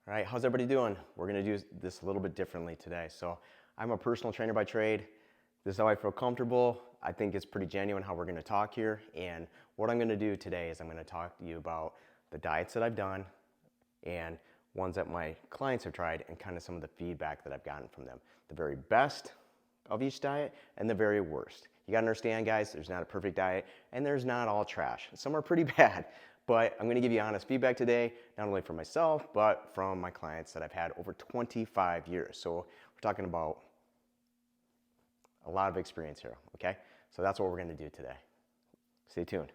All right, how's everybody doing? We're gonna do this a little bit differently today. So I'm a personal trainer by trade. This is how I feel comfortable. I think it's pretty genuine how we're gonna talk here. And what I'm gonna do today is I'm gonna talk to you about the diets that I've done and ones that my clients have tried and kind of some of the feedback that I've gotten from them. The very best of each diet and the very worst. You gotta understand, guys, there's not a perfect diet and there's not all trash. Some are pretty bad. But I'm gonna give you honest feedback today, not only from myself, but from my clients that I've had over 25 years. So we're talking about a lot of experience here, okay? So that's what we're gonna do today. Stay tuned.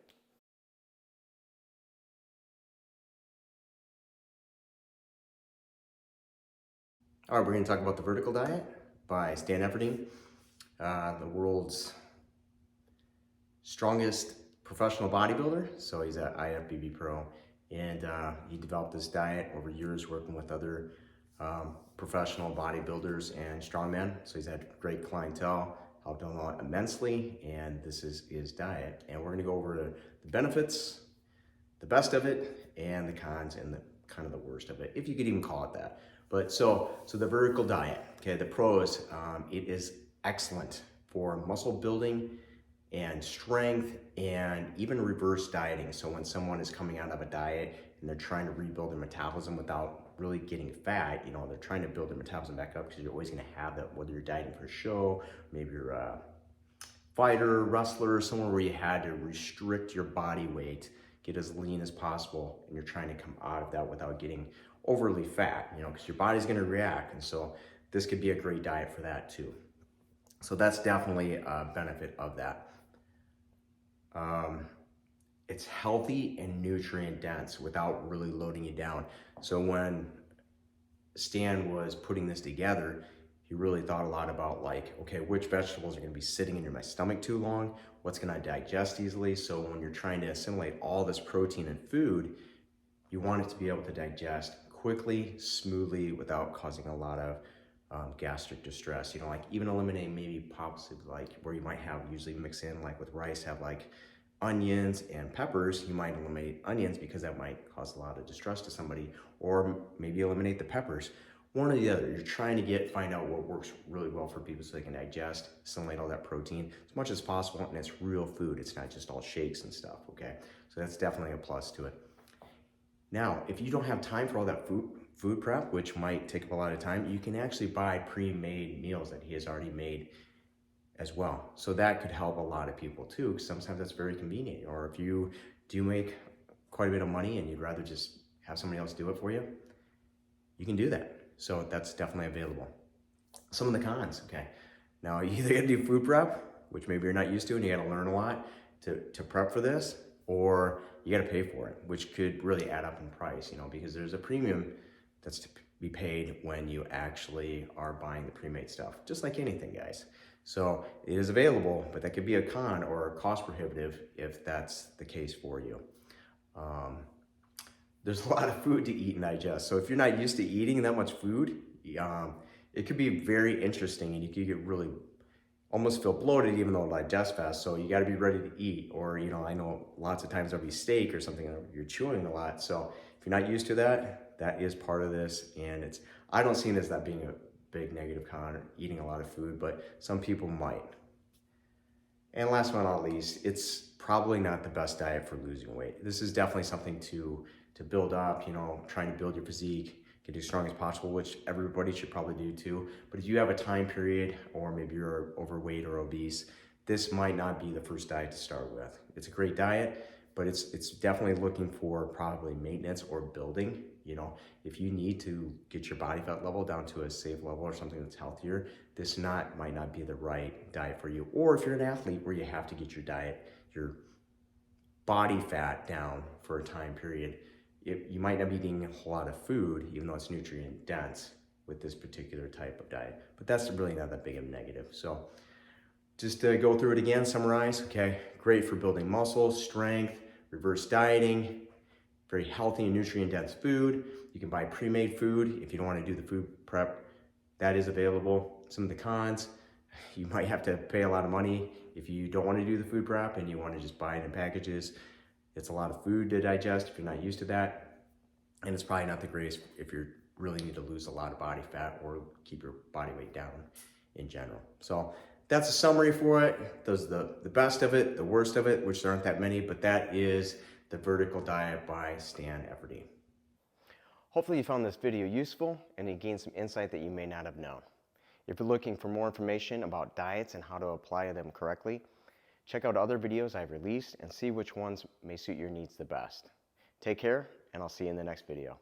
All right, we're gonna talk about the vertical diet by Stan Efferding, the world's strongest professional bodybuilder. So he's an IFBB pro, and he developed this diet over years working with other professional bodybuilders and strongmen. So he's had great clientele, helped him out immensely, and this is his diet. And we're gonna go over the benefits, the best of it, and the cons, and the kind of the worst of it, if you could even call it that. But so the vertical diet, okay, the pros, it is excellent for muscle building and strength and even reverse dieting. So when someone is coming out of a diet and they're trying to rebuild their metabolism without really getting fat, you know, they're trying to build their metabolism back up, because you're always gonna have that, whether you're dieting for a show, maybe you're a fighter, wrestler, somewhere where you had to restrict your body weight, get as lean as possible, and you're trying to come out of that without getting overly fat, you know, because your body's gonna react. And so this could be a great diet for that too. So that's definitely a benefit of that. It's healthy and nutrient dense without really loading you down. So when Stan was putting this together, he really thought a lot about, like, okay, which vegetables are gonna be sitting in my stomach too long? What's gonna digest easily? So when you're trying to assimilate all this protein in food, you want it to be able to digest quickly, smoothly, without causing a lot of gastric distress. You know, like even eliminating maybe possibly like where you might have usually mix in, like with rice, have like onions and peppers. You might eliminate onions because that might cause a lot of distress to somebody, or maybe eliminate the peppers. One or the other. You're trying to find out what works really well for people so they can digest, assimilate all that protein as much as possible, and it's real food. It's not just all shakes and stuff, okay? So that's definitely a plus to it. Now, if you don't have time for all that food prep, which might take up a lot of time, you can actually buy pre-made meals that he has already made as well. So that could help a lot of people too, because sometimes that's very convenient. Or if you do make quite a bit of money and you'd rather just have somebody else do it for you, you can do that. So that's definitely available. Some of the cons, okay. Now you either gotta do food prep, which maybe you're not used to and you gotta learn a lot to prep for this, or you gotta pay for it, which could really add up in price, you know, because there's a premium that's to be paid when you actually are buying the pre-made stuff, just like anything, guys. So it is available, but that could be a con or cost prohibitive if that's the case for you. There's a lot of food to eat and digest. So if you're not used to eating that much food, it could be very interesting, and you could get really almost feel bloated even though it digests fast. So you gotta be ready to eat. Or, you know, I know lots of times there'll be steak or something and you're chewing a lot. So if you're not used to that, that is part of this. And I don't see it as that being a big negative con, eating a lot of food, but some people might. And last but not least, it's probably not the best diet for losing weight. This is definitely something to build up, you know, trying to build your physique, get as strong as possible, which everybody should probably do too. But if you have a time period, or maybe you're overweight or obese, this might not be the first diet to start with. It's a great diet, but it's definitely looking for probably maintenance or building. You know, if you need to get your body fat level down to a safe level or something that's healthier, this might not be the right diet for you. Or if you're an athlete where you have to get your body fat down for a time period, you might not be eating a whole lot of food, even though it's nutrient dense with this particular type of diet. But that's really not that big of a negative. So just to go through it again, summarize, okay, great for building muscle, strength, reverse dieting, very healthy and nutrient dense food. You can buy pre-made food if you don't want to do the food prep. That is available. Some of the cons, you might have to pay a lot of money if you don't want to do the food prep and you want to just buy it in packages. It's a lot of food to digest if you're not used to that. And it's probably not the greatest if you're really need to lose a lot of body fat or keep your body weight down in general. So that's a summary for it. Those are the best of it, the worst of it, which there aren't that many, but that is the vertical diet by Stan Efferding. Hopefully you found this video useful and you gained some insight that you may not have known. If you're looking for more information about diets and how to apply them correctly, check out other videos I've released and see which ones may suit your needs the best. Take care, and I'll see you in the next video.